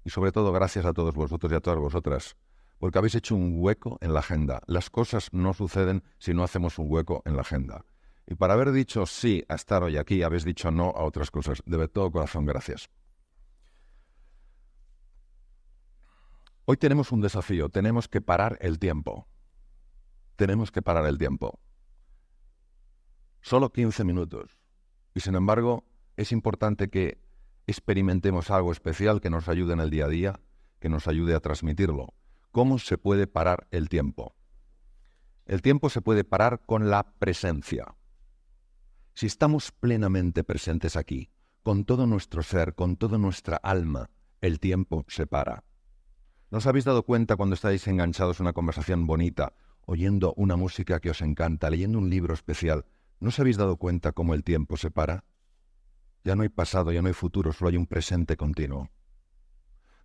Y sobre todo gracias a todos vosotros y a todas vosotras, porque habéis hecho un hueco en la agenda. Las cosas no suceden si no hacemos un hueco en la agenda. Y para haber dicho sí a estar hoy aquí, habéis dicho no a otras cosas. De todo corazón, gracias. Hoy tenemos un desafío. Tenemos que parar el tiempo. Tenemos que parar el tiempo. Solo 15 minutos. Y sin embargo, es importante que experimentemos algo especial que nos ayude en el día a día, que nos ayude a transmitirlo. ¿Cómo se puede parar el tiempo? El tiempo se puede parar con la presencia. Si estamos plenamente presentes aquí, con todo nuestro ser, con toda nuestra alma, el tiempo se para. ¿No os habéis dado cuenta cuando estáis enganchados en una conversación bonita, oyendo una música que os encanta, leyendo un libro especial? ¿No os habéis dado cuenta cómo el tiempo se para? Ya no hay pasado, ya no hay futuro, solo hay un presente continuo.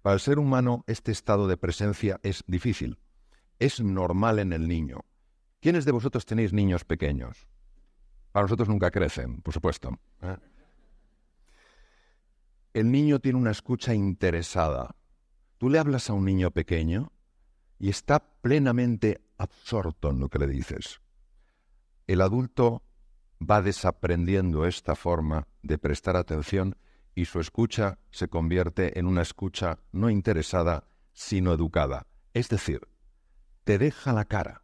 Para el ser humano, este estado de presencia es difícil. Es normal en el niño. ¿Quiénes de vosotros tenéis niños pequeños? Para nosotros nunca crecen, por supuesto. El niño tiene una escucha interesada. Tú le hablas a un niño pequeño y está plenamente absorto en lo que le dices. El adulto va desaprendiendo esta forma de prestar atención y su escucha se convierte en una escucha no interesada, sino educada. Es decir, te deja la cara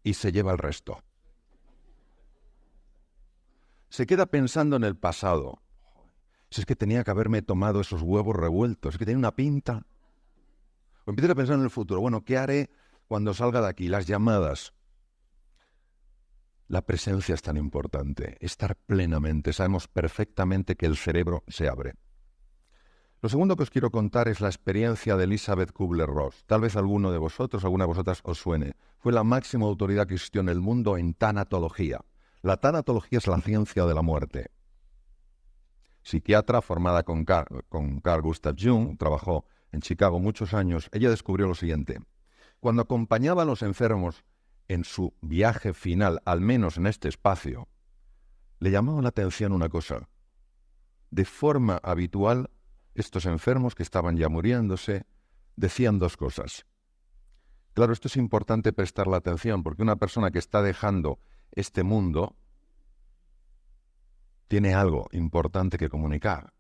y se lleva el resto. Se queda pensando en el pasado. Si es que tenía que haberme tomado esos huevos revueltos, es que tenía una pinta. O empieza a pensar en el futuro. Bueno, ¿qué haré cuando salga de aquí? Las llamadas. La presencia es tan importante, estar plenamente. Sabemos perfectamente que el cerebro se abre. Lo segundo que os quiero contar es la experiencia de Elizabeth Kubler-Ross. Tal vez alguno de vosotros, alguna de vosotras os suene. Fue la máxima autoridad que existió en el mundo en tanatología. La tanatología es la ciencia de la muerte. Psiquiatra formada con Carl Gustav Jung, trabajó en Chicago muchos años. Ella descubrió lo siguiente. Cuando acompañaba a los enfermos en su viaje final, al menos en este espacio, le llamaba la atención una cosa. De forma habitual, estos enfermos que estaban ya muriéndose decían dos cosas. Claro, esto es importante prestarle atención, porque una persona que está dejando este mundo tiene algo importante que comunicar.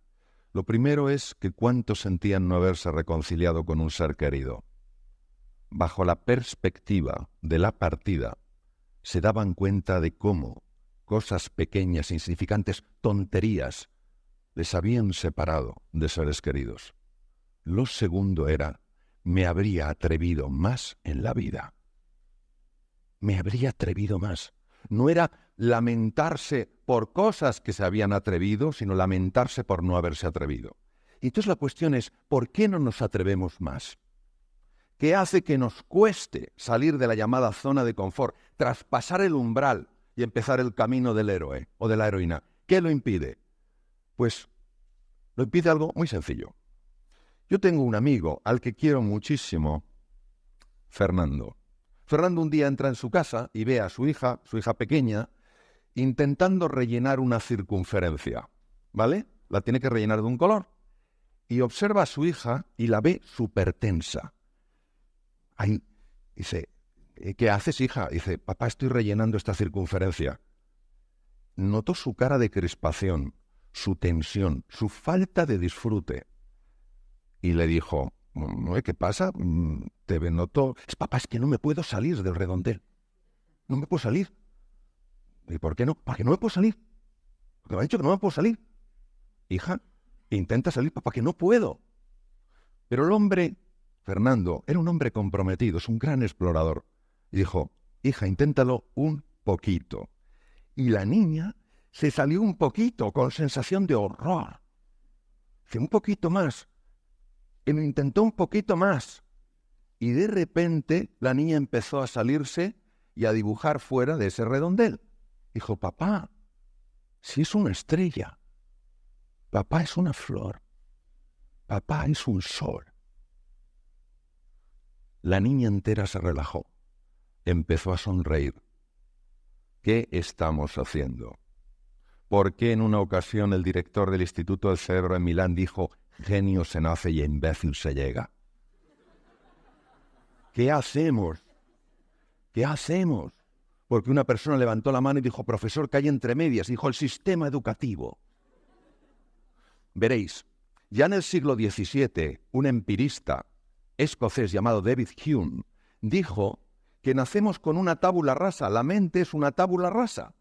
Lo primero es que cuántos sentían no haberse reconciliado con un ser querido. Bajo la perspectiva de la partida, se daban cuenta de cómo cosas pequeñas, insignificantes, tonterías, les habían separado de seres queridos. Lo segundo era, me habría atrevido más en la vida. Me habría atrevido más. No era lamentarse por cosas que se habían atrevido, sino lamentarse por no haberse atrevido. Y entonces la cuestión es, ¿por qué no nos atrevemos más? ¿Qué hace que nos cueste salir de la llamada zona de confort, traspasar el umbral y empezar el camino del héroe o de la heroína? ¿Qué lo impide? Pues lo impide algo muy sencillo. Yo tengo un amigo al que quiero muchísimo, Fernando. Fernando un día entra en su casa y ve a su hija pequeña, intentando rellenar una circunferencia, ¿vale? La tiene que rellenar de un color. Y observa a su hija y la ve súper tensa. Ahí dice, ¿qué haces, hija? Dice, papá, estoy rellenando esta circunferencia. Notó su cara de crispación, su tensión, su falta de disfrute. Y le dijo, ¿qué pasa? Te noto. Papá, es que no me puedo salir del redondel. No me puedo salir. ¿Y por qué no? Porque no me puedo salir. Porque me ha dicho que no me puedo salir. Hija, intenta salir, papá, que no puedo. Pero el hombre, Fernando, era un hombre comprometido, es un gran explorador. Y dijo, hija, inténtalo un poquito. Y la niña se salió un poquito con sensación de horror. Dice, un poquito más. Y lo intentó un poquito más. Y de repente la niña empezó a salirse y a dibujar fuera de ese redondel. Dijo, papá, si es una estrella, papá es una flor, papá es un sol. La niña entera se relajó, empezó a sonreír. ¿Qué estamos haciendo? ¿Por qué en una ocasión el director del Instituto del Cerebro en Milán dijo, genio se nace y a imbécil se llega. ¿Qué hacemos? ¿Qué hacemos? Porque una persona levantó la mano y dijo, profesor, ¿qué hay entre medias? Dijo, el sistema educativo. Veréis, ya en el siglo XVII, un empirista escocés llamado David Hume dijo que nacemos con una tabula rasa. La mente es una tabula rasa.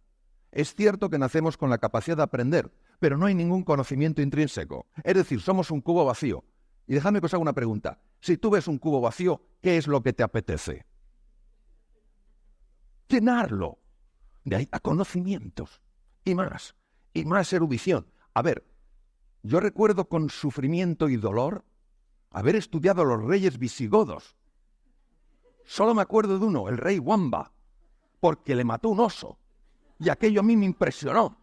Es cierto que nacemos con la capacidad de aprender, pero no hay ningún conocimiento intrínseco. Es decir, somos un cubo vacío. Y dejadme que os haga una pregunta. Si tú ves un cubo vacío, ¿qué es lo que te apetece? Llenarlo. De ahí a conocimientos. Y más erudición. A ver, yo recuerdo con sufrimiento y dolor haber estudiado a los reyes visigodos. Solo me acuerdo de uno, el rey Wamba, porque le mató un oso. Y aquello a mí me impresionó.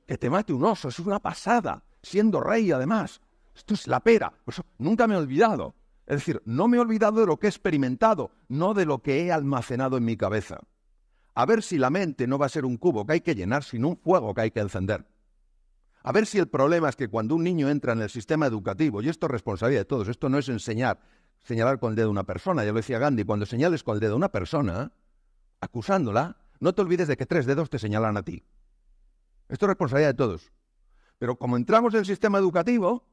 Que te mate un oso, es una pasada, siendo rey además. Esto es la pera. Pues nunca me he olvidado. Es decir, no me he olvidado de lo que he experimentado, no de lo que he almacenado en mi cabeza. A ver si la mente no va a ser un cubo que hay que llenar, sino un fuego que hay que encender. A ver si el problema es que cuando un niño entra en el sistema educativo, y esto es responsabilidad de todos, esto no es señalar con el dedo a una persona, ya lo decía Gandhi, cuando señales con el dedo a una persona, acusándola, no te olvides de que 3 dedos te señalan a ti. Esto es responsabilidad de todos. Pero como entramos en el sistema educativo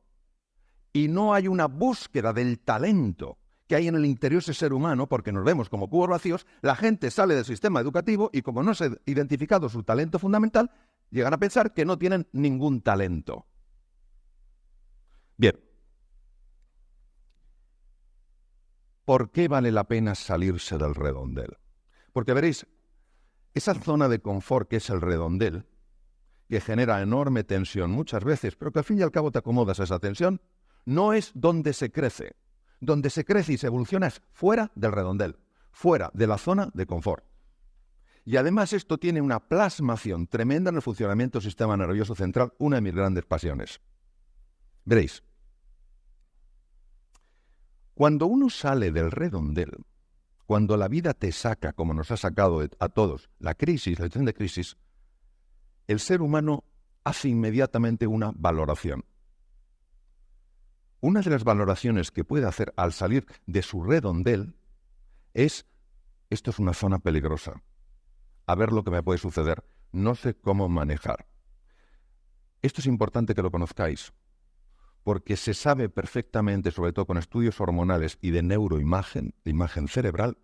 y no hay una búsqueda del talento que hay en el interior de ese ser humano, porque nos vemos como cubos vacíos, la gente sale del sistema educativo y como no se ha identificado su talento fundamental, llegan a pensar que no tienen ningún talento. Bien. ¿Por qué vale la pena salirse del redondel? Porque veréis, esa zona de confort que es el redondel, que genera enorme tensión muchas veces, pero que al fin y al cabo te acomodas a esa tensión, no es donde se crece. Donde se crece y se evoluciona es fuera del redondel, fuera de la zona de confort. Y además esto tiene una plasmación tremenda en el funcionamiento del sistema nervioso central, una de mis grandes pasiones. Veréis, cuando uno sale del redondel, cuando la vida te saca, como nos ha sacado a todos, la crisis, la situación de crisis, el ser humano hace inmediatamente una valoración. Una de las valoraciones que puede hacer al salir de su redondel es, esto es una zona peligrosa, a ver lo que me puede suceder, no sé cómo manejar. Esto es importante que lo conozcáis, porque se sabe perfectamente, sobre todo con estudios hormonales y de neuroimagen, de imagen cerebral,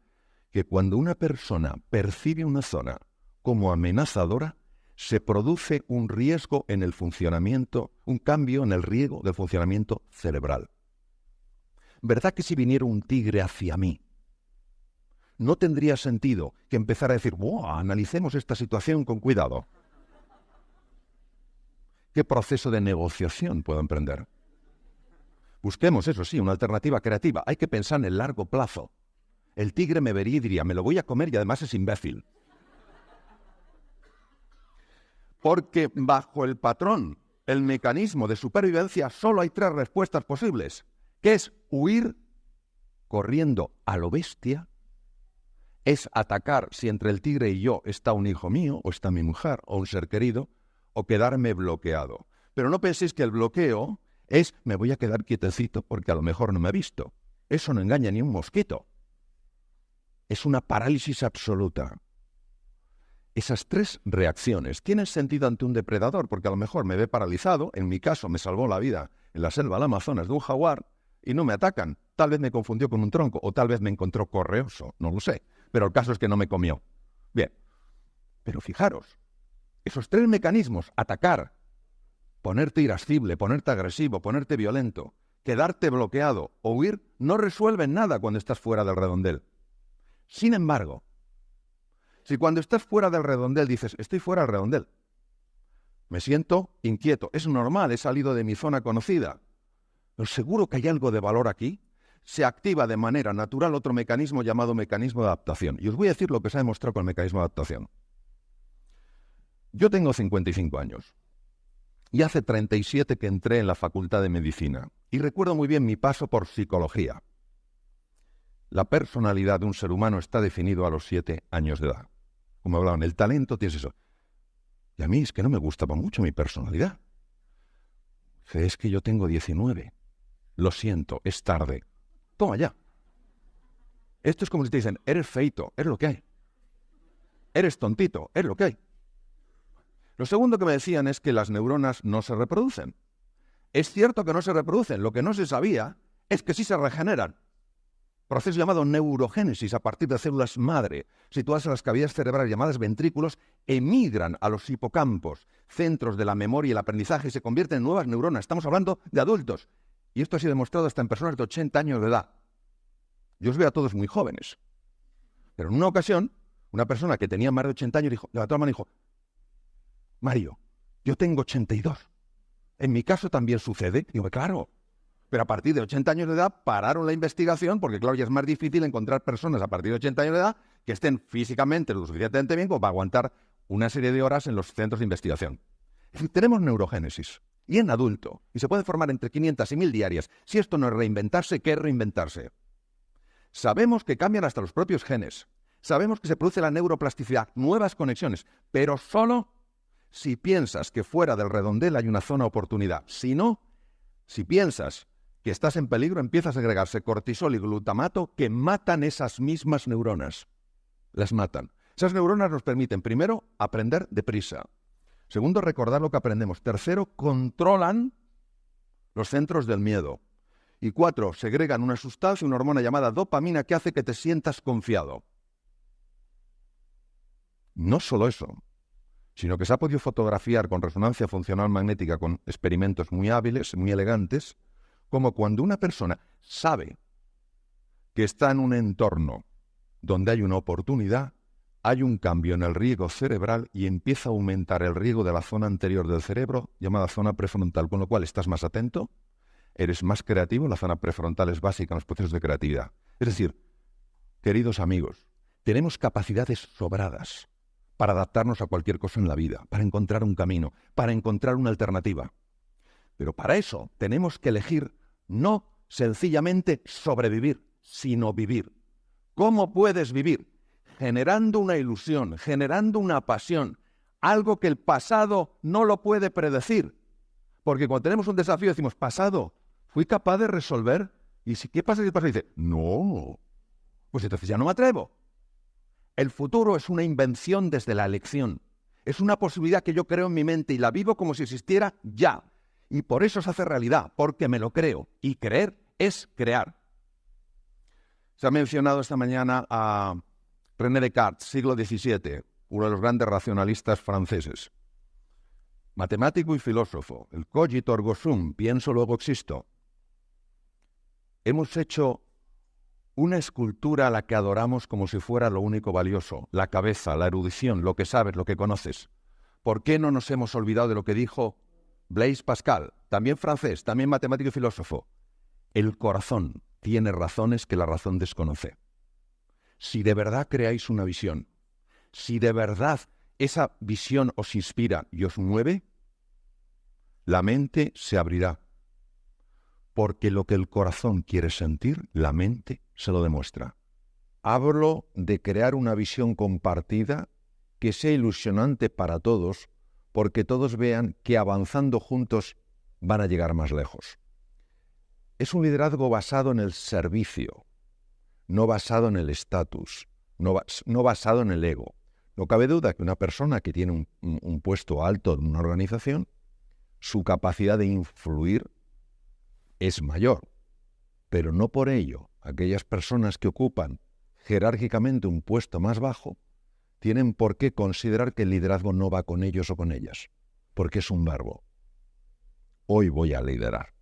que cuando una persona percibe una zona como amenazadora, se produce un riesgo en el funcionamiento, un cambio en el riesgo del funcionamiento cerebral. ¿Verdad que si viniera un tigre hacia mí, no tendría sentido que empezara a decir, ¡wow! Analicemos esta situación con cuidado? ¿Qué proceso de negociación puedo emprender? Busquemos, eso sí, una alternativa creativa. Hay que pensar en el largo plazo. El tigre me vería y diría, me lo voy a comer y además es imbécil. Porque bajo el patrón, el mecanismo de supervivencia, solo hay 3 respuestas posibles, que es huir corriendo a lo bestia, es atacar si entre el tigre y yo está un hijo mío, o está mi mujer, o un ser querido, o quedarme bloqueado. Pero no penséis que el bloqueo es me voy a quedar quietecito porque a lo mejor no me ha visto. Eso no engaña ni un mosquito. Es una parálisis absoluta. Esas 3 reacciones tienen sentido ante un depredador, porque a lo mejor me ve paralizado, en mi caso me salvó la vida en la selva del Amazonas de un jaguar, y no me atacan. Tal vez me confundió con un tronco, o tal vez me encontró correoso, no lo sé. Pero el caso es que no me comió. Bien, pero fijaros, esos 3 mecanismos, atacar, ponerte irascible, ponerte agresivo, ponerte violento, quedarte bloqueado o huir, no resuelven nada cuando estás fuera del redondel. Sin embargo, si cuando estás fuera del redondel dices, estoy fuera del redondel, me siento inquieto, es normal, he salido de mi zona conocida, pero seguro que hay algo de valor aquí, se activa de manera natural otro mecanismo llamado mecanismo de adaptación. Y os voy a decir lo que se ha demostrado con el mecanismo de adaptación. Yo tengo 55 años y hace 37 que entré en la Facultad de Medicina y recuerdo muy bien mi paso por psicología. La personalidad de un ser humano está definido a los 7 años de edad. Como hablaban, el talento tienes eso. Y a mí es que no me gustaba mucho mi personalidad. Dice, es que yo tengo 19. Lo siento, es tarde. Toma ya. Esto es como si te dicen, eres feito, es lo que hay. Eres tontito, es lo que hay. Lo segundo que me decían es que las neuronas no se reproducen. Es cierto que no se reproducen. Lo que no se sabía es que sí se regeneran. Proceso llamado neurogénesis a partir de células madre, situadas en las cavidades cerebrales llamadas ventrículos, emigran a los hipocampos, centros de la memoria y el aprendizaje, y se convierten en nuevas neuronas. Estamos hablando de adultos. Y esto ha sido demostrado hasta en personas de 80 años de edad. Yo os veo a todos muy jóvenes. Pero en una ocasión, una persona que tenía más de 80 años levantó la mano y dijo, Mario, yo tengo 82. ¿En mi caso también sucede? Digo, claro. Pero a partir de 80 años de edad pararon la investigación porque, claro, ya es más difícil encontrar personas a partir de 80 años de edad que estén físicamente lo suficientemente bien como para aguantar una serie de horas en los centros de investigación. Es decir, tenemos neurogénesis y en adulto, y se puede formar entre 500 y 1000 diarias. Si esto no es reinventarse, ¿qué es reinventarse? Sabemos que cambian hasta los propios genes. Sabemos que se produce la neuroplasticidad, nuevas conexiones, pero solo si piensas que fuera del redondel hay una zona de oportunidad. Si no, si piensas que estás en peligro, empieza a segregarse cortisol y glutamato que matan esas mismas neuronas. Las matan. Esas neuronas nos permiten, primero, aprender deprisa. Segundo, recordar lo que aprendemos. Tercero, controlan los centros del miedo. Y 4, segregan una sustancia, una hormona llamada dopamina que hace que te sientas confiado. No solo eso, sino que se ha podido fotografiar con resonancia funcional magnética con experimentos muy hábiles, muy elegantes, como cuando una persona sabe que está en un entorno donde hay una oportunidad, hay un cambio en el riego cerebral y empieza a aumentar el riego de la zona anterior del cerebro, llamada zona prefrontal, con lo cual estás más atento, eres más creativo, la zona prefrontal es básica en los procesos de creatividad. Es decir, queridos amigos, tenemos capacidades sobradas para adaptarnos a cualquier cosa en la vida, para encontrar un camino, para encontrar una alternativa. Pero para eso tenemos que elegir no sencillamente sobrevivir, sino vivir. ¿Cómo puedes vivir? Generando una ilusión, generando una pasión, algo que el pasado no lo puede predecir. Porque cuando tenemos un desafío decimos, pasado, ¿fui capaz de resolver? ¿Y si qué pasa si el pasado dice, no? Pues entonces ya no me atrevo. El futuro es una invención desde la elección. Es una posibilidad que yo creo en mi mente y la vivo como si existiera ya. Y por eso se hace realidad, porque me lo creo. Y creer es crear. Se ha mencionado esta mañana a René Descartes, siglo XVII, uno de los grandes racionalistas franceses. Matemático y filósofo, el cogito ergo sum, pienso luego existo. Hemos hecho una escultura a la que adoramos como si fuera lo único valioso, la cabeza, la erudición, lo que sabes, lo que conoces. ¿Por qué no nos hemos olvidado de lo que dijo Blaise Pascal, también francés, también matemático y filósofo? El corazón tiene razones que la razón desconoce. Si de verdad creáis una visión, si de verdad esa visión os inspira y os mueve, la mente se abrirá. Porque lo que el corazón quiere sentir, la mente se lo demuestra. Hablo de crear una visión compartida que sea ilusionante para todos, porque todos vean que avanzando juntos van a llegar más lejos. Es un liderazgo basado en el servicio, no basado en el estatus, no basado en el ego. No cabe duda que una persona que tiene un puesto alto en una organización, su capacidad de influir es mayor, pero no por ello aquellas personas que ocupan jerárquicamente un puesto más bajo tienen por qué considerar que el liderazgo no va con ellos o con ellas, porque es un verbo. Hoy voy a liderar,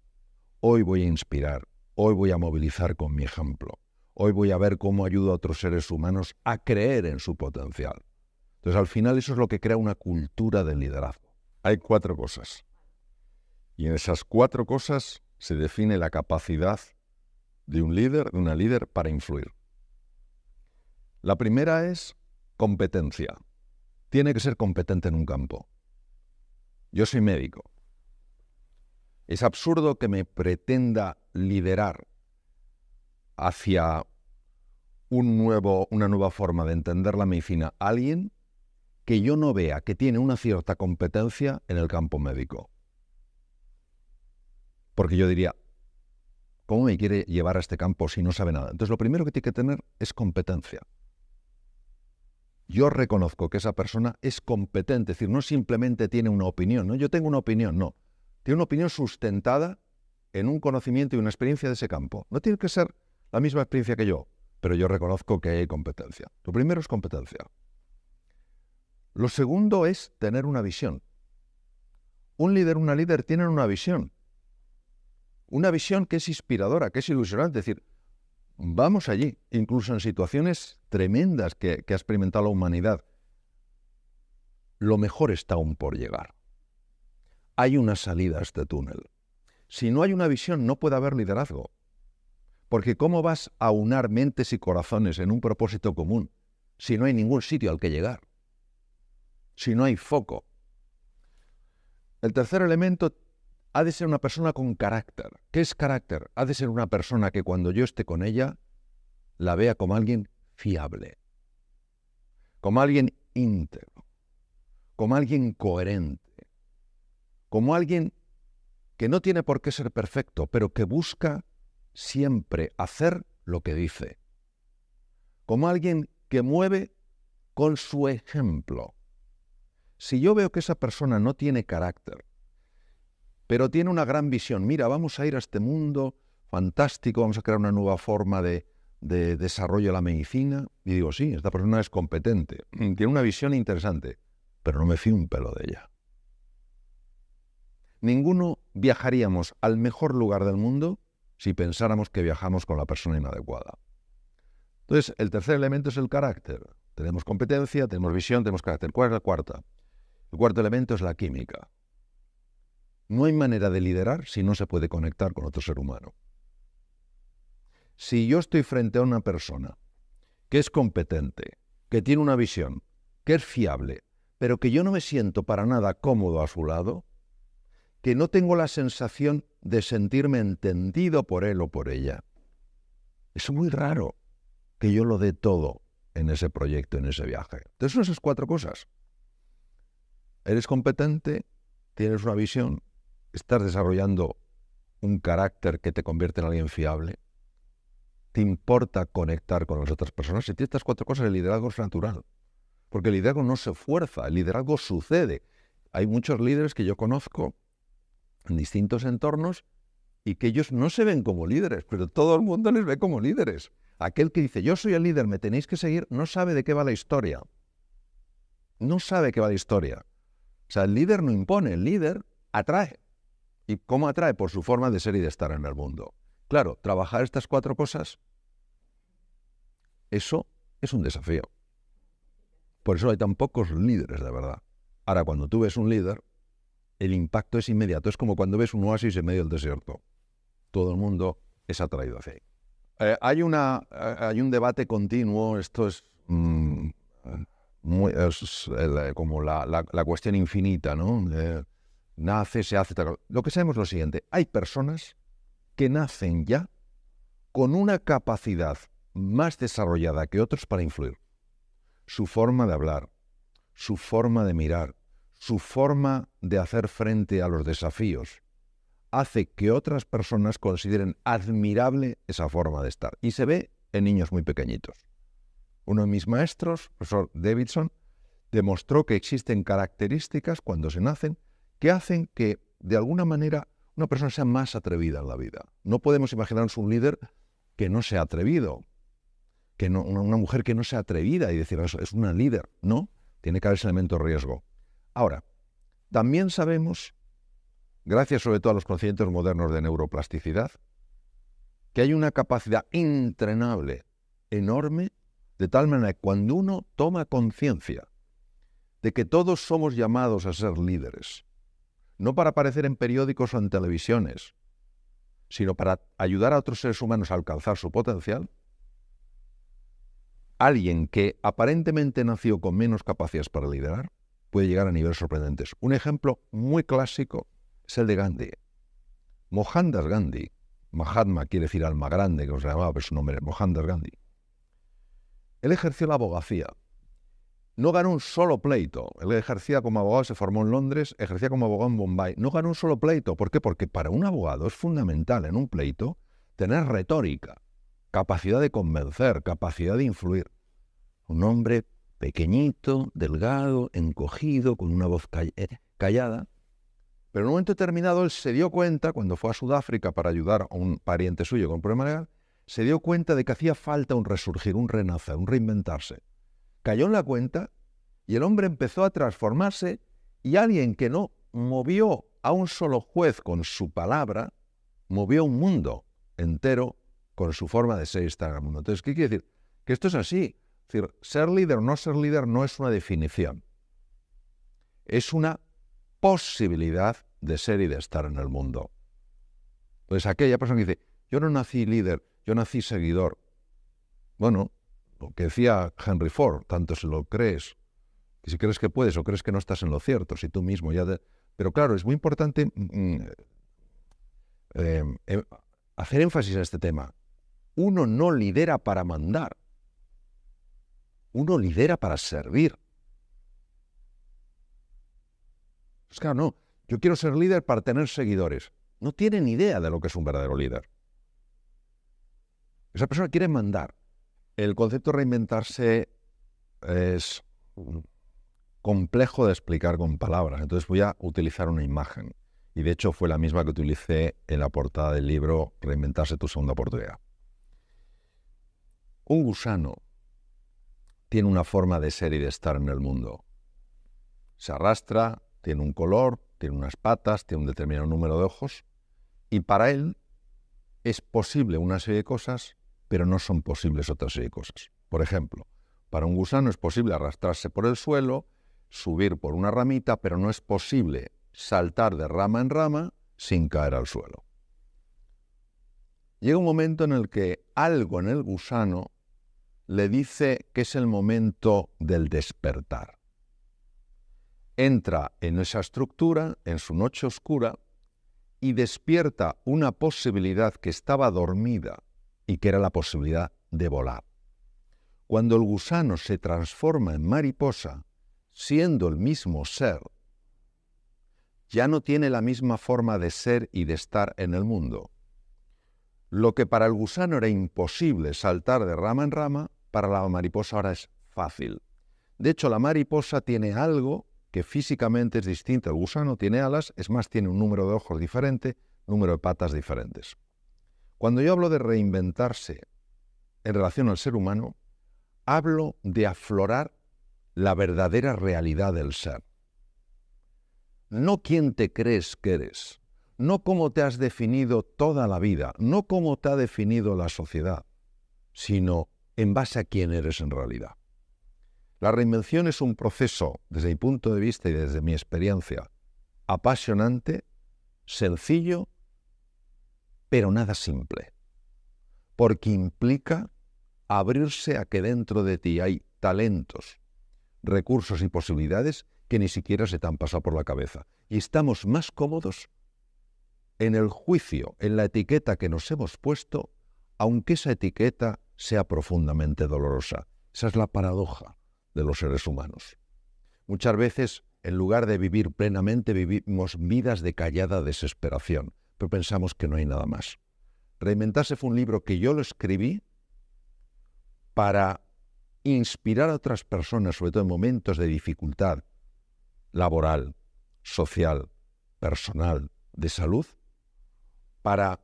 hoy voy a inspirar, hoy voy a movilizar con mi ejemplo, hoy voy a ver cómo ayudo a otros seres humanos a creer en su potencial. Entonces, al final eso es lo que crea una cultura de liderazgo. Hay 4 cosas, y en esas 4 cosas se define la capacidad de un líder, de una líder, para influir. La primera es competencia. Tiene que ser competente en un campo. Yo soy médico. Es absurdo que me pretenda liderar hacia una nueva forma de entender la medicina a alguien que yo no vea que tiene una cierta competencia en el campo médico. Porque yo diría, ¿cómo me quiere llevar a este campo si no sabe nada? Entonces, lo primero que tiene que tener es competencia. Yo reconozco que esa persona es competente, es decir, no simplemente tiene una opinión, ¿no? Yo tengo una opinión, no. Tiene una opinión sustentada en un conocimiento y una experiencia de ese campo. No tiene que ser la misma experiencia que yo, pero yo reconozco que hay competencia. Lo primero es competencia. Lo segundo es tener una visión. Un líder, una líder tienen una visión. Una visión que es inspiradora, que es ilusionante. Es decir, vamos allí, incluso en situaciones tremendas que ha experimentado la humanidad. Lo mejor está aún por llegar. Hay una salida a este túnel. Si no hay una visión, no puede haber liderazgo. Porque ¿cómo vas a aunar mentes y corazones en un propósito común si no hay ningún sitio al que llegar? Si no hay foco. El tercer elemento ha de ser una persona con carácter. ¿Qué es carácter? Ha de ser una persona que cuando yo esté con ella, la vea como alguien fiable, como alguien íntegro, como alguien coherente, como alguien que no tiene por qué ser perfecto, pero que busca siempre hacer lo que dice, como alguien que mueve con su ejemplo. Si yo veo que esa persona no tiene carácter, pero tiene una gran visión, mira, vamos a ir a este mundo fantástico, vamos a crear una nueva forma de desarrollo de la medicina, y digo, sí, esta persona es competente, tiene una visión interesante, pero no me fío un pelo de ella. Ninguno viajaríamos al mejor lugar del mundo si pensáramos que viajamos con la persona inadecuada. Entonces, el tercer elemento es el carácter. Tenemos competencia, tenemos visión, tenemos carácter. ¿Cuál es la cuarta? El cuarto elemento es la química. No hay manera de liderar si no se puede conectar con otro ser humano. Si yo estoy frente a una persona que es competente, que tiene una visión, que es fiable, pero que yo no me siento para nada cómodo a su lado, que no tengo la sensación de sentirme entendido por él o por ella, es muy raro que yo lo dé todo en ese proyecto, en ese viaje. Entonces son esas cuatro cosas. Eres competente, tienes una visión, estás desarrollando un carácter que te convierte en alguien fiable, te importa conectar con las otras personas. Si tienes estas cuatro cosas, el liderazgo es natural. Porque el liderazgo no se fuerza, el liderazgo sucede. Hay muchos líderes que yo conozco en distintos entornos y que ellos no se ven como líderes, pero todo el mundo les ve como líderes. Aquel que dice, yo soy el líder, me tenéis que seguir, no sabe de qué va la historia. No sabe de qué va la historia. O sea, el líder no impone, el líder atrae. ¿Y cómo atrae? Por su forma de ser y de estar en el mundo. Claro, trabajar estas cuatro cosas, eso es un desafío. Por eso hay tan pocos líderes de verdad. Ahora, cuando tú ves un líder, el impacto es inmediato. Es como cuando ves un oasis en medio del desierto. Todo el mundo es atraído hacia ahí. Hay un debate continuo, esto es, como la cuestión infinita, ¿no? Nace, se hace... Lo que sabemos es lo siguiente, hay personas que nacen ya con una capacidad más desarrollada que otros para influir. Su forma de hablar, su forma de mirar, su forma de hacer frente a los desafíos, hace que otras personas consideren admirable esa forma de estar. Y se ve en niños muy pequeñitos. Uno de mis maestros, el profesor Davidson, demostró que existen características cuando se nacen que hacen que, de alguna manera, una persona sea más atrevida en la vida. No podemos imaginarnos un líder que no sea atrevido, que no, una mujer que no sea atrevida y decir eso, es una líder. No, tiene que haber ese elemento de riesgo. Ahora, también sabemos, gracias sobre todo a los conocimientos modernos de neuroplasticidad, que hay una capacidad entrenable enorme, de tal manera que cuando uno toma conciencia de que todos somos llamados a ser líderes, no para aparecer en periódicos o en televisiones, sino para ayudar a otros seres humanos a alcanzar su potencial, alguien que aparentemente nació con menos capacidades para liderar puede llegar a niveles sorprendentes. Un ejemplo muy clásico es el de Gandhi. Mohandas Gandhi, Mahatma quiere decir alma grande, que nos llamaba, pero su nombre es Mohandas Gandhi. Él ejerció la abogacía No ganó un solo pleito. Él ejercía como abogado, se formó en Londres, ejercía como abogado en Bombay. No ganó un solo pleito. ¿Por qué? Porque para un abogado es fundamental en un pleito tener retórica, capacidad de convencer, capacidad de influir. Un hombre pequeñito, delgado, encogido, con una voz callada. Pero en un momento determinado él se dio cuenta, cuando fue a Sudáfrica para ayudar a un pariente suyo con un problema legal, se dio cuenta de que hacía falta un resurgir, un renacer, un reinventarse. Cayó en la cuenta y el hombre empezó a transformarse, y alguien que no movió a un solo juez con su palabra, movió un mundo entero con su forma de ser y estar en el mundo. Entonces, ¿qué quiere decir? Que esto es así. Es decir, ser líder o no ser líder no es una definición. Es una posibilidad de ser y de estar en el mundo. Entonces, aquella persona que dice, yo no nací líder, yo nací seguidor. Bueno, lo que decía Henry Ford, tanto si lo crees, que si crees que puedes o crees que no estás en lo cierto, si tú mismo ya... Pero claro, es muy importante hacer énfasis en este tema. Uno no lidera para mandar. Uno lidera para servir. Pues claro, no. Yo quiero ser líder para tener seguidores. No tiene ni idea de lo que es un verdadero líder. Esa persona quiere mandar. El concepto de reinventarse es complejo de explicar con palabras, entonces voy a utilizar una imagen. Y de hecho fue la misma que utilicé en la portada del libro Reinventarse tu segunda oportunidad. Un gusano tiene una forma de ser y de estar en el mundo. Se arrastra, tiene un color, tiene unas patas, tiene un determinado número de ojos, y para él es posible una serie de cosas, pero no son posibles otra serie de cosas. Por ejemplo, para un gusano es posible arrastrarse por el suelo, subir por una ramita, pero no es posible saltar de rama en rama sin caer al suelo. Llega un momento en el que algo en el gusano le dice que es el momento del despertar. Entra en esa estructura, en su noche oscura, y despierta una posibilidad que estaba dormida y que era la posibilidad de volar. Cuando el gusano se transforma en mariposa, siendo el mismo ser, ya no tiene la misma forma de ser y de estar en el mundo. Lo que para el gusano era imposible saltar de rama en rama, para la mariposa ahora es fácil. De hecho, la mariposa tiene algo que físicamente es distinto. El gusano tiene alas, es más, tiene un número de ojos diferente, número de patas diferentes. Cuando yo hablo de reinventarse en relación al ser humano, hablo de aflorar la verdadera realidad del ser. No quién te crees que eres, no cómo te has definido toda la vida, no cómo te ha definido la sociedad, sino en base a quién eres en realidad. La reinvención es un proceso, desde mi punto de vista y desde mi experiencia, apasionante, sencillo, pero nada simple, porque implica abrirse a que dentro de ti hay talentos, recursos y posibilidades que ni siquiera se te han pasado por la cabeza. Y estamos más cómodos en el juicio, en la etiqueta que nos hemos puesto, aunque esa etiqueta sea profundamente dolorosa. Esa es la paradoja de los seres humanos. Muchas veces, en lugar de vivir plenamente, vivimos vidas de callada desesperación, pero pensamos que no hay nada más. Reinventarse fue un libro que yo lo escribí para inspirar a otras personas, sobre todo en momentos de dificultad laboral, social, personal, de salud, para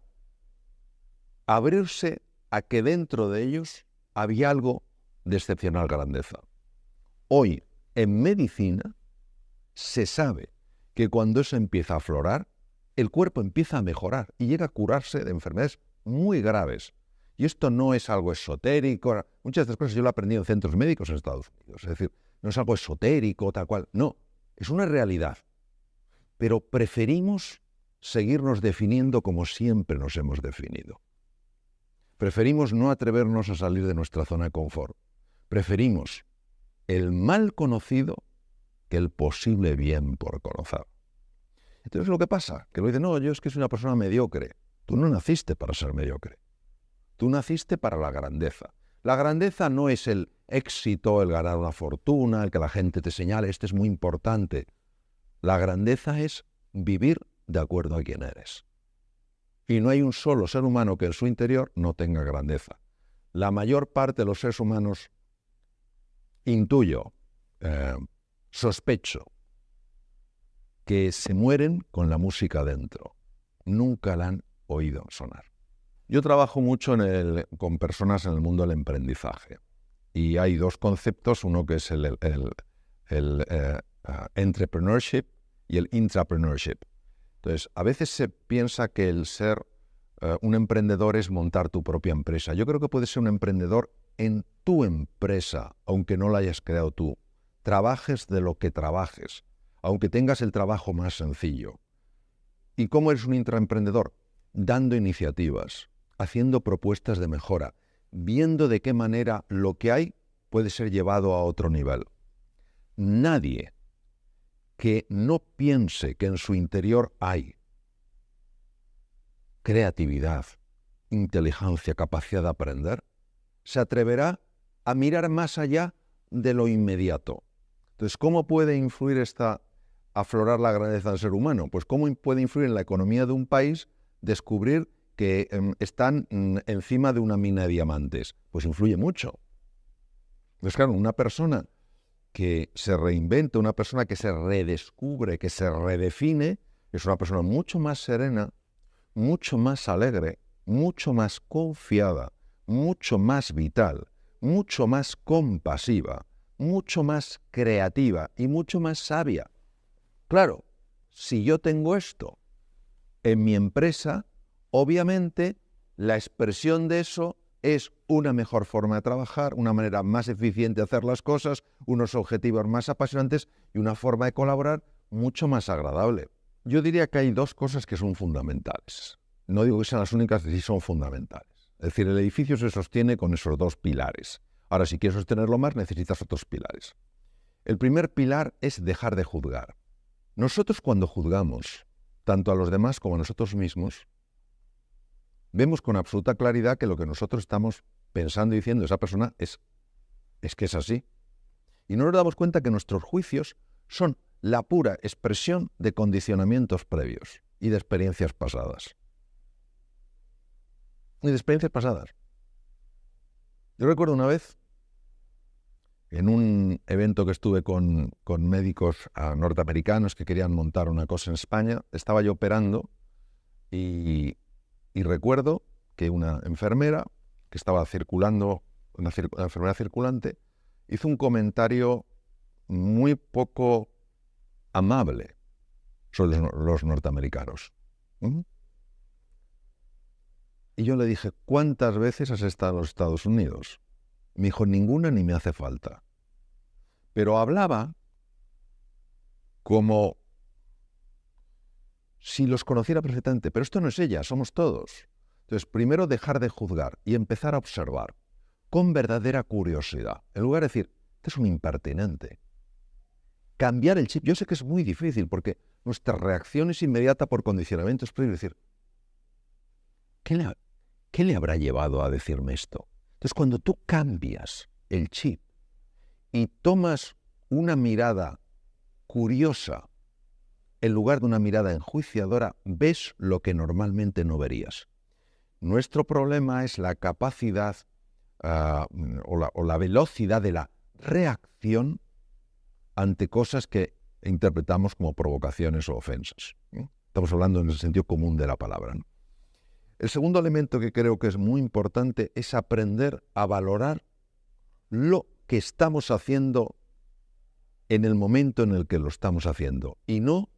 abrirse a que dentro de ellos había algo de excepcional grandeza. Hoy, en medicina, se sabe que cuando eso empieza a aflorar, el cuerpo empieza a mejorar y llega a curarse de enfermedades muy graves. Y esto no es algo esotérico. Muchas de estas cosas yo lo he aprendido en centros médicos en Estados Unidos. Es decir, no es algo esotérico, tal cual. No, es una realidad. Pero preferimos seguirnos definiendo como siempre nos hemos definido. Preferimos no atrevernos a salir de nuestra zona de confort. Preferimos el mal conocido que el posible bien por conocer. Entonces lo que pasa, que lo dicen, no, yo es que soy una persona mediocre. Tú no naciste para ser mediocre. Tú naciste para la grandeza. La grandeza no es el éxito, el ganar una fortuna, el que la gente te señale, este es muy importante. La grandeza es vivir de acuerdo a quién eres. Y no hay un solo ser humano que en su interior no tenga grandeza. La mayor parte de los seres humanos, intuyo, sospecho, que se mueren con la música dentro. Nunca la han oído sonar. Yo trabajo mucho con personas en el mundo del emprendizaje. Y hay dos conceptos, uno que es el entrepreneurship y el intrapreneurship. Entonces, a veces se piensa que el ser un emprendedor es montar tu propia empresa. Yo creo que puedes ser un emprendedor en tu empresa, aunque no la hayas creado tú. Trabajes de lo que trabajes, aunque tengas el trabajo más sencillo. ¿Y cómo eres un intraemprendedor? Dando iniciativas, haciendo propuestas de mejora, viendo de qué manera lo que hay puede ser llevado a otro nivel. Nadie que no piense que en su interior hay creatividad, inteligencia, capacidad de aprender, se atreverá a mirar más allá de lo inmediato. Entonces, ¿cómo puede influir aflorar la grandeza del ser humano? Pues ¿cómo puede influir en la economía de un país descubrir que están encima de una mina de diamantes? Pues influye mucho. Pues claro, una persona que se reinventa, una persona que se redescubre, que se redefine, es una persona mucho más serena, mucho más alegre, mucho más confiada, mucho más vital, mucho más compasiva, mucho más creativa y mucho más sabia. Claro, si yo tengo esto en mi empresa, obviamente la expresión de eso es una mejor forma de trabajar, una manera más eficiente de hacer las cosas, unos objetivos más apasionantes y una forma de colaborar mucho más agradable. Yo diría que hay dos cosas que son fundamentales. No digo que sean las únicas, sí son fundamentales. Es decir, el edificio se sostiene con esos dos pilares. Ahora, si quieres sostenerlo más, necesitas otros pilares. El primer pilar es dejar de juzgar. Nosotros cuando juzgamos, tanto a los demás como a nosotros mismos, vemos con absoluta claridad que lo que nosotros estamos pensando y diciendo de esa persona es que es así. Y no nos damos cuenta que nuestros juicios son la pura expresión de condicionamientos previos y de experiencias pasadas. Yo recuerdo una vez, en un evento que estuve con médicos norteamericanos que querían montar una cosa en España, estaba yo operando y recuerdo que una enfermera que estaba circulando, una enfermera circulante, hizo un comentario muy poco amable sobre los norteamericanos. Y yo le dije, ¿cuántas veces has estado en los Estados Unidos? Me dijo, ninguna ni me hace falta. Pero hablaba como si los conociera perfectamente. Pero esto no es ella, somos todos. Entonces, primero dejar de juzgar y empezar a observar con verdadera curiosidad. En lugar de decir, este es un impertinente. Cambiar el chip. Yo sé que es muy difícil porque nuestra reacción es inmediata por condicionamientos previos. Es decir, ¿qué le habrá llevado a decirme esto? Entonces, cuando tú cambias el chip y tomas una mirada curiosa en lugar de una mirada enjuiciadora, ves lo que normalmente no verías. Nuestro problema es la capacidad o la velocidad de la reacción ante cosas que interpretamos como provocaciones o ofensas. Estamos hablando en el sentido común de la palabra, ¿no? El segundo elemento que creo que es muy importante es aprender a valorar lo que estamos haciendo en el momento en el que lo estamos haciendo y no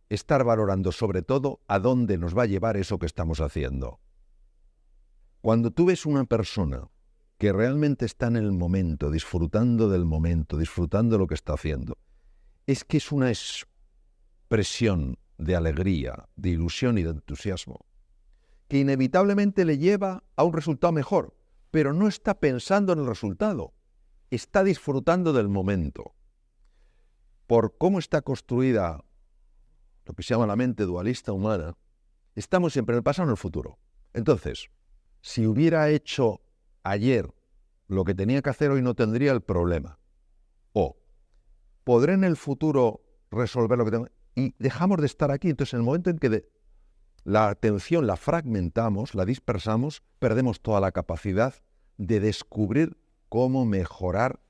estar valorando sobre todo a dónde nos va a llevar eso que estamos haciendo. Cuando tú ves una persona que realmente está en el momento, disfrutando del momento, disfrutando de lo que está haciendo, es que es una expresión de alegría, de ilusión y de entusiasmo que inevitablemente le lleva a un resultado mejor, pero no está pensando en el resultado, está disfrutando del momento. Por cómo está construida lo que se llama la mente dualista humana, estamos siempre en el pasado o en el futuro. Entonces, si hubiera hecho ayer lo que tenía que hacer hoy no tendría el problema. O podré en el futuro resolver lo que tengo. Y dejamos de estar aquí. Entonces, en el momento en que la atención la fragmentamos, la dispersamos, perdemos toda la capacidad de descubrir cómo mejorar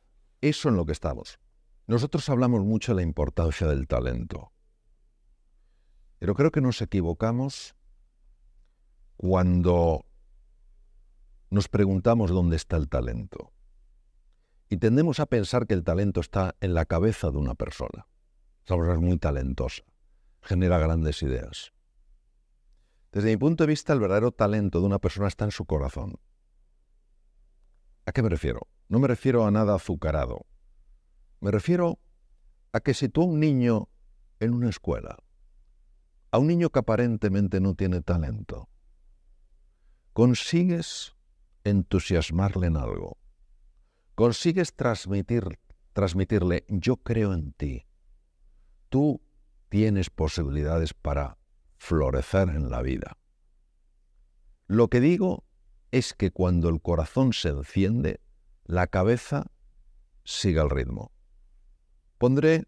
eso en lo que estamos. Nosotros hablamos mucho de la importancia del talento, pero creo que nos equivocamos cuando nos preguntamos dónde está el talento. Y tendemos a pensar que el talento está en la cabeza de una persona. Esa persona es muy talentosa, genera grandes ideas. Desde mi punto de vista, el verdadero talento de una persona está en su corazón. ¿A qué me refiero? No me refiero a nada azucarado. Me refiero a que si tú a un niño en una escuela, a un niño que aparentemente no tiene talento, consigues entusiasmarle en algo, consigues transmitirle, yo creo en ti, tú tienes posibilidades para florecer en la vida. Lo que digo es que cuando el corazón se enciende, la cabeza sigue el ritmo. Pondré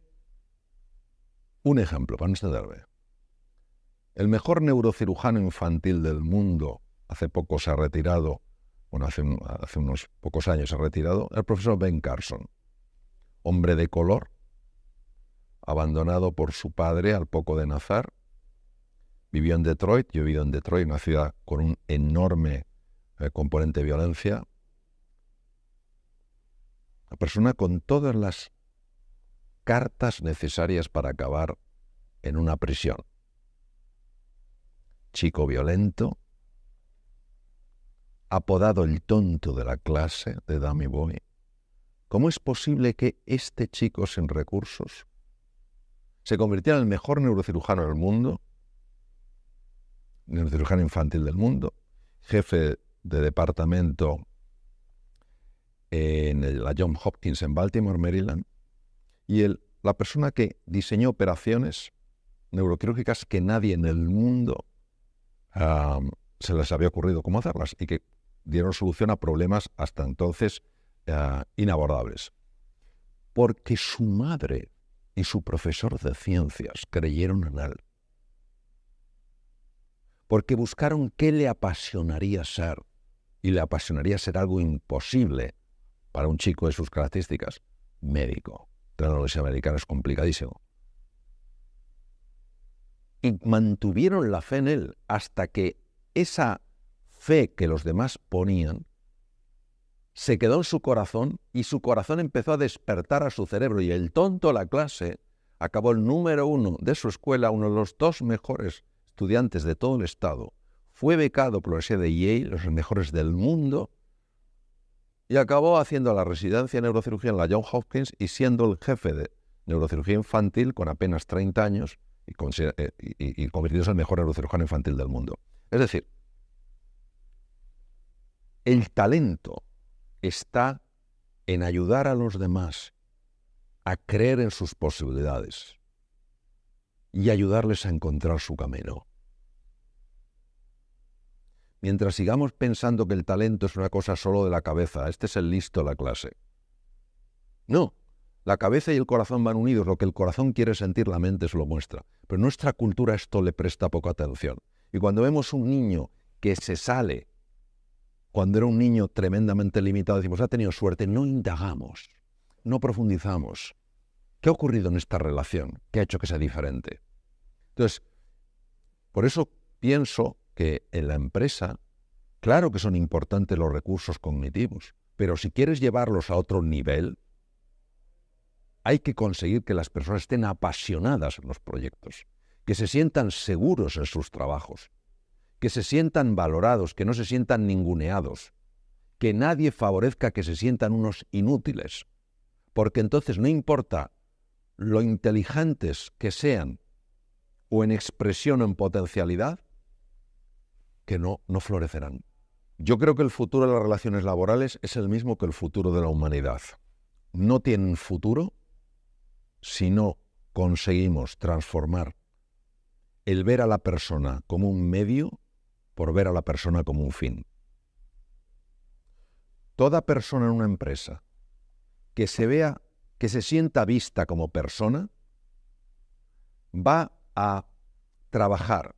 un ejemplo para no extenderme. El mejor neurocirujano infantil del mundo, hace poco se ha retirado, hace unos pocos años se ha retirado, el profesor Ben Carson, hombre de color, abandonado por su padre al poco de nacer, vivió en Detroit, yo he vivido en Detroit, una ciudad con un enorme componente de violencia, una persona con todas las cartas necesarias para acabar en una prisión. Chico violento, apodado el tonto de la clase de Dummy Boy. ¿Cómo es posible que este chico sin recursos se convirtiera en el mejor neurocirujano del mundo, neurocirujano infantil del mundo, jefe de departamento en la Johns Hopkins en Baltimore, Maryland, y la persona que diseñó operaciones neuroquirúrgicas que nadie en el mundo se les había ocurrido cómo hacerlas y que dieron solución a problemas hasta entonces inabordables? Porque su madre y su profesor de ciencias creyeron en él. Porque buscaron qué le apasionaría ser, y le apasionaría ser algo imposible para un chico de sus características: médico. La universidad americana es complicadísimo. Y mantuvieron la fe en él hasta que esa fe que los demás ponían se quedó en su corazón y su corazón empezó a despertar a su cerebro, y el tonto de la clase acabó el número 1 de su escuela, uno de los 2 mejores estudiantes de todo el estado, fue becado por la Universidad de Yale, los mejores del mundo, y acabó haciendo la residencia en neurocirugía en la Johns Hopkins y siendo el jefe de neurocirugía infantil con apenas 30 años y convirtiéndose en el mejor neurocirujano infantil del mundo. Es decir, el talento está en ayudar a los demás a creer en sus posibilidades y ayudarles a encontrar su camino. Mientras sigamos pensando que el talento es una cosa solo de la cabeza, este es el listo de la clase. No, la cabeza y el corazón van unidos, lo que el corazón quiere sentir, la mente se lo muestra. Pero nuestra cultura esto le presta poca atención. Y cuando vemos un niño que se sale, cuando era un niño tremendamente limitado, decimos, ha tenido suerte, no indagamos, no profundizamos. ¿Qué ha ocurrido en esta relación? ¿Qué ha hecho que sea diferente? Entonces, por eso pienso que en la empresa, claro que son importantes los recursos cognitivos, pero si quieres llevarlos a otro nivel, hay que conseguir que las personas estén apasionadas en los proyectos, que se sientan seguros en sus trabajos, que se sientan valorados, que no se sientan ninguneados, que nadie favorezca que se sientan unos inútiles, porque entonces no importa lo inteligentes que sean o en expresión o en potencialidad, que no florecerán. Yo creo que el futuro de las relaciones laborales es el mismo que el futuro de la humanidad. No tienen futuro si no conseguimos transformar el ver a la persona como un medio por ver a la persona como un fin. toda persona en una empresa que se sienta vista como persona, va a trabajar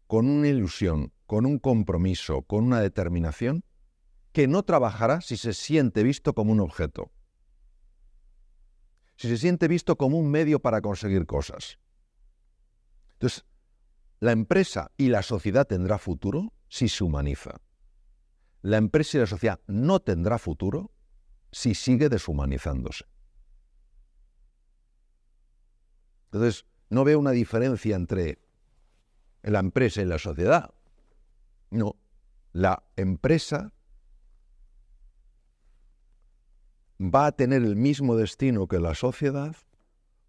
con una ilusión, con un compromiso, con una determinación, que no trabajará si se siente visto como un objeto. Si se siente visto como un medio para conseguir cosas. Entonces, la empresa y la sociedad tendrá futuro si se humaniza. La empresa y la sociedad no tendrá futuro si sigue deshumanizándose. Entonces, no veo una diferencia entre la empresa y la sociedad. No, la empresa va a tener el mismo destino que la sociedad,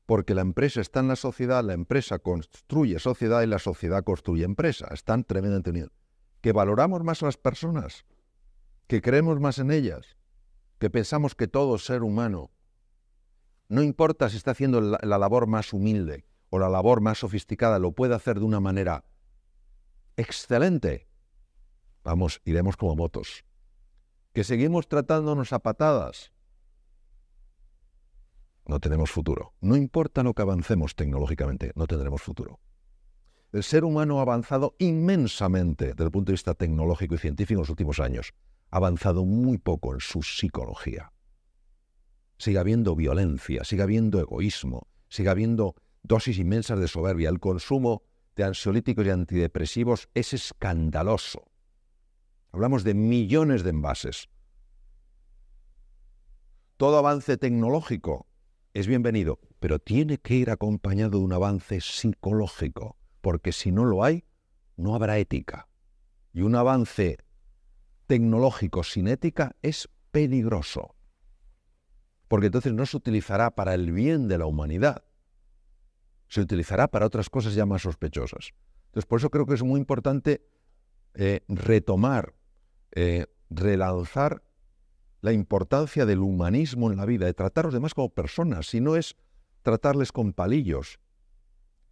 porque la empresa está en la sociedad, la empresa construye sociedad y la sociedad construye empresa. Están tremendamente unidos. Que valoramos más a las personas, que creemos más en ellas, que pensamos que todo ser humano, no importa si está haciendo la labor más humilde o la labor más sofisticada, lo puede hacer de una manera excelente. Vamos, iremos como motos. Que seguimos tratándonos a patadas. No tenemos futuro. No importa lo que avancemos tecnológicamente, no tendremos futuro. El ser humano ha avanzado inmensamente desde el punto de vista tecnológico y científico en los últimos años. Ha avanzado muy poco en su psicología. Sigue habiendo violencia, sigue habiendo egoísmo, sigue habiendo dosis inmensas de soberbia. El consumo de ansiolíticos y antidepresivos es escandaloso. Hablamos de millones de envases. Todo avance tecnológico es bienvenido, pero tiene que ir acompañado de un avance psicológico, porque si no lo hay, no habrá ética. Y un avance tecnológico sin ética es peligroso, porque entonces no se utilizará para el bien de la humanidad, se utilizará para otras cosas ya más sospechosas. Entonces, por eso creo que es muy importante retomar, relanzar la importancia del humanismo en la vida, de tratar a los demás como personas. Si no es tratarles con palillos,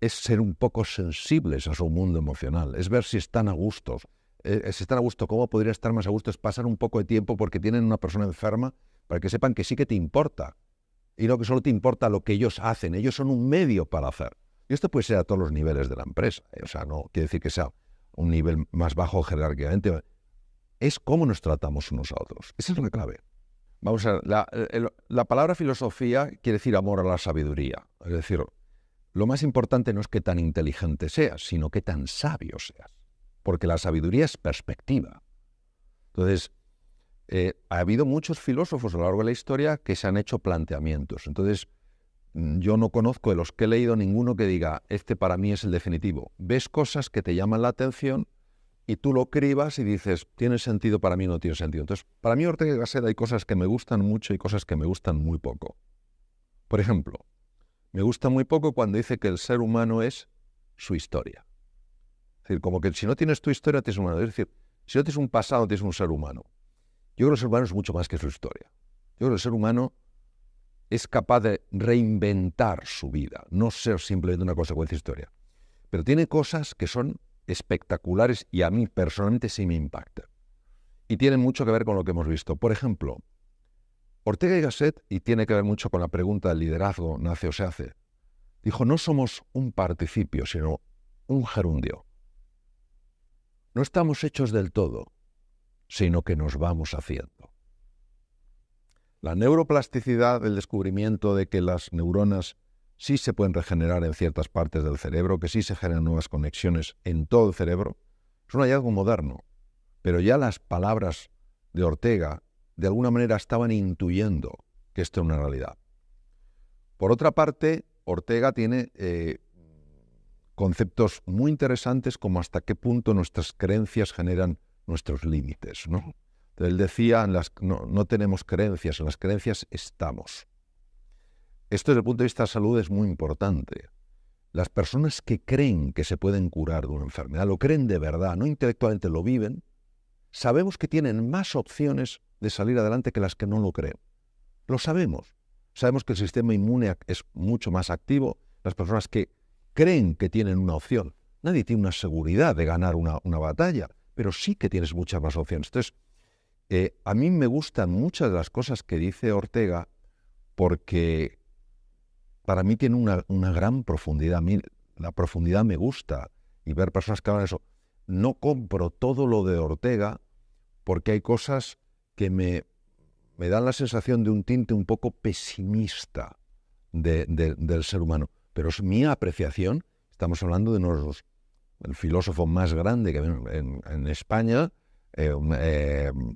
es ser un poco sensibles a su mundo emocional, es ver si están a gusto. Si están a gusto, ¿cómo podría estar más a gusto? Es pasar un poco de tiempo porque tienen una persona enferma para que sepan que sí que te importa. Y no que solo te importa lo que ellos hacen. Ellos son un medio para hacer. Y esto puede ser a todos los niveles de la empresa. O sea, no quiere decir que sea un nivel más bajo jerárquicamente. Es cómo nos tratamos unos a otros. Esa es la clave. Vamos a ver, la palabra filosofía quiere decir amor a la sabiduría. Es decir, lo más importante no es qué tan inteligente seas, sino qué tan sabio seas. Porque la sabiduría es perspectiva. Entonces, ha habido muchos filósofos a lo largo de la historia que se han hecho planteamientos. Entonces, yo no conozco de los que he leído ninguno que diga, este para mí es el definitivo. Ves cosas que te llaman la atención y tú lo cribas y dices, ¿tiene sentido para mí o no tiene sentido? Entonces, para mí Ortega y Gasset hay cosas que me gustan mucho y cosas que me gustan muy poco. Por ejemplo, me gusta muy poco cuando dice que el ser humano es su historia. Es decir, como que si no tienes tu historia, tienes un humano. Es decir, si no tienes un pasado, tienes un ser humano. Yo creo que el ser humano es mucho más que su historia. Yo creo que el ser humano es capaz de reinventar su vida, no ser simplemente una consecuencia de historia. Pero tiene cosas que son espectaculares y a mí personalmente sí me impactan. Y tienen mucho que ver con lo que hemos visto. Por ejemplo, Ortega y Gasset, y tiene que ver mucho con la pregunta del liderazgo, nace o se hace, dijo, no somos un participio, sino un gerundio. No estamos hechos del todo, sino que nos vamos haciendo. La neuroplasticidad, el descubrimiento de que las neuronas sí se pueden regenerar en ciertas partes del cerebro, que sí se generan nuevas conexiones en todo el cerebro, es un hallazgo moderno. Pero ya las palabras de Ortega, de alguna manera, estaban intuyendo que esto es una realidad. Por otra parte, Ortega tiene conceptos muy interesantes como hasta qué punto nuestras creencias generan nuestros límites, ¿no? Él decía, no tenemos creencias, en las creencias estamos. Esto desde el punto de vista de salud es muy importante. Las personas que creen que se pueden curar de una enfermedad, lo creen de verdad, no intelectualmente lo viven, sabemos que tienen más opciones de salir adelante que las que no lo creen. Lo sabemos. Sabemos que el sistema inmune es mucho más activo. Las personas que creen que tienen una opción, nadie tiene una seguridad de ganar una batalla, pero sí que tienes muchas más opciones. Entonces, A mí me gustan muchas de las cosas que dice Ortega porque para mí tiene una gran profundidad. A mí la profundidad me gusta y ver personas que hablan de eso. No compro todo lo de Ortega porque hay cosas que me dan la sensación de un tinte un poco pesimista del ser humano. Pero es mi apreciación. Estamos hablando de el filósofo más grande que en España.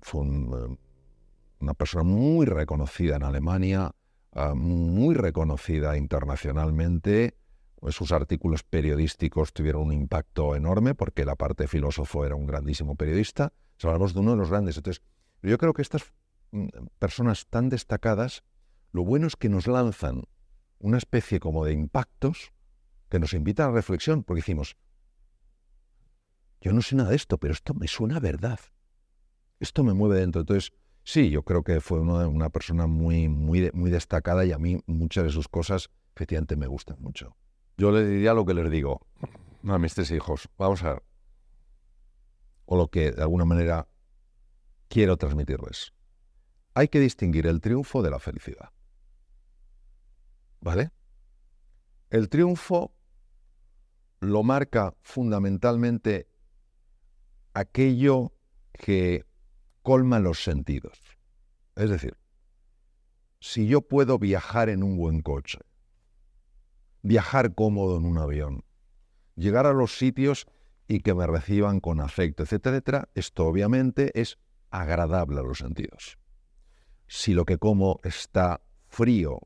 Fue una persona muy reconocida en Alemania, muy reconocida internacionalmente. Sus artículos periodísticos tuvieron un impacto enorme porque la parte de filósofo era un grandísimo periodista. Hablamos de uno de los grandes. Entonces, yo creo que estas personas tan destacadas, lo bueno es que nos lanzan una especie como de impactos que nos invitan a la reflexión, porque decimos, yo no sé nada de esto, pero esto me suena a verdad. Esto me mueve dentro. Entonces, sí, yo creo que fue una persona muy destacada y a mí muchas de sus cosas efectivamente me gustan mucho. Yo les diría lo que les digo a mis 3 hijos. Vamos a ver. O lo que de alguna manera quiero transmitirles. Hay que distinguir el triunfo de la felicidad. ¿Vale? El triunfo lo marca fundamentalmente aquello que colma los sentidos. Es decir, si yo puedo viajar en un buen coche, viajar cómodo en un avión, llegar a los sitios y que me reciban con afecto, etcétera, etcétera, esto obviamente es agradable a los sentidos. Si lo que como está frío,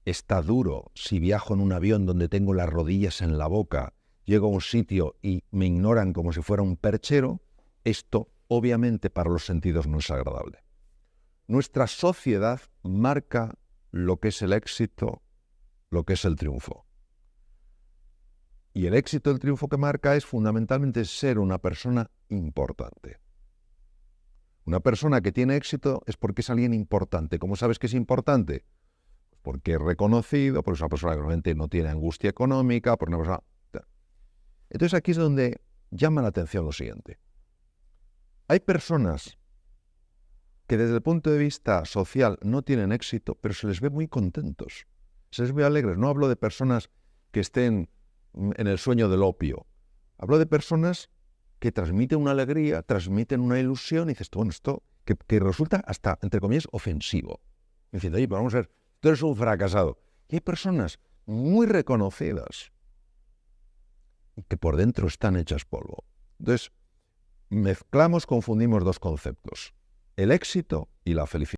está duro, si viajo en un avión donde tengo las rodillas en la boca, llego a un sitio y me ignoran como si fuera un perchero, esto obviamente para los sentidos no es agradable. Nuestra sociedad marca lo que es el éxito, lo que es el triunfo. Y el éxito, el triunfo que marca es fundamentalmente ser una persona importante. Una persona que tiene éxito es porque es alguien importante. ¿Cómo sabes que es importante? Porque es reconocido, porque es una persona que realmente no tiene angustia económica, porque una persona... Entonces aquí es donde llama la atención lo siguiente. Hay personas que desde el punto de vista social no tienen éxito, pero se les ve muy contentos, se les ve alegres. No hablo de personas que estén en el sueño del opio. Hablo de personas que transmiten una alegría, transmiten una ilusión, y dices, bueno, esto que resulta hasta, entre comillas, ofensivo. Diciendo, oye, pero vamos a ver, tú eres un fracasado. Y hay personas muy reconocidas y que por dentro están hechas polvo. Entonces, confundimos dos conceptos, el éxito y la felicidad.